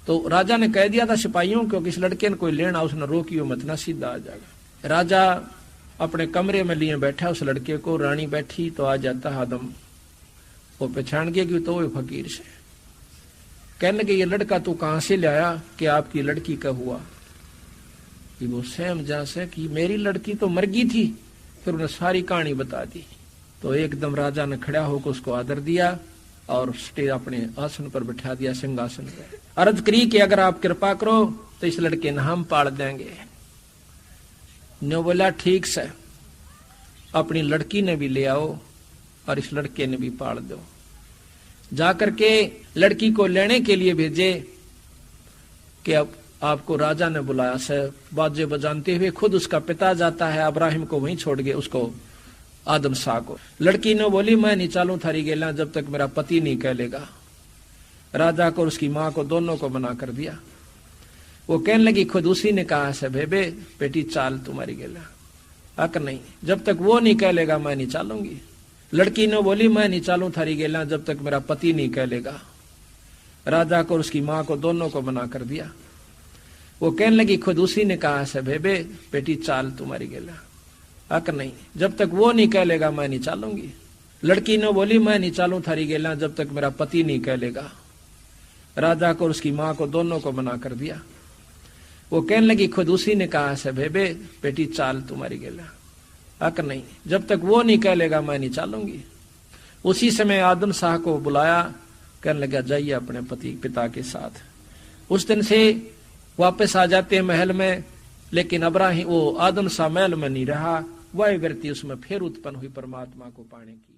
तो राजा ने कह दिया था सिपाहियों को कि इस लड़के ने कोई लेना, उसने रोकियो मत ना, सीधा आ जाएगा। राजा अपने कमरे में लिए बैठा उस लड़के को, रानी बैठी तो आ जाता आदम, वो पहचान गया कि तो वो फकीर से। कहने लगे ये लड़का तू कहां से लाया, कि आपकी लड़की का हुआ। कि वो सहम जा से कि मेरी लड़की तो मर गई थी। फिर उन्हें सारी कहानी बता दी। तो एकदम राजा ने खड़ा होकर उसको आदर दिया और स्टेज अपने आसन पर बैठा दिया, सिंहासन पर। अर्ज करी कि अगर आप कृपा करो तो इस लड़के ने हम पाल देंगे। नो बोला ठीक से, अपनी लड़की ने भी ले आओ और इस लड़के ने भी पाल दो। जाकर के लड़की को लेने के लिए भेजे कि अब आपको राजा ने बुलाया से, बाजे बजाते हुए खुद उसका पिता जाता है, अब्राहिम को वहीं छोड़ गए उसको, आदम शाह को। लड़की ने बोली मैं नहीं चालू थारी गेला जब तक मेरा पति नहीं कह लेगा। राजा को और उसकी मां को दोनों को मना कर दिया। वो कहने लगी खुद उसी ने कहा से बेबे बेटी चाल तुम्हारी गेला, अक नहीं, जब तक वो नहीं कह लेगा मैं नहीं चालूंगी। लड़की ने बोली मैं नहीं चालू थारी गेला जब तक मेरा पति नहीं कह लेगा। राजा को और उसकी मां को दोनों को मना कर दिया। वो कहने लगी खुद उसी ने कहा से बेबे बेटी चाल तुम्हारी गेला, अक नहीं, जब तक वो नहीं कह लेगा मैं नहीं चालूंगी। लड़की ने बोली मैं नहीं चालू थारी गेला जब तक मेरा पति नहीं कह लेगा। राजा को और उसकी मां को दोनों को मना कर दिया। वो कहने लगी खुद उसी ने कहा से बेबे बेटी चाल तुम्हारी गेला, अक नहीं, जब तक वो नहीं कह लेगा मैं नहीं चालूंगी। उसी समय आदम शाह को बुलाया, कहने लगा जाइए अपने पति पिता के साथ। उस दिन से वापस आ जाते हैं महल में, लेकिन अब्राहिम वो आदम शाह महल में नहीं रहा, वह व्यक्ति उसमें फिर उत्पन्न हुई परमात्मा को पाने की।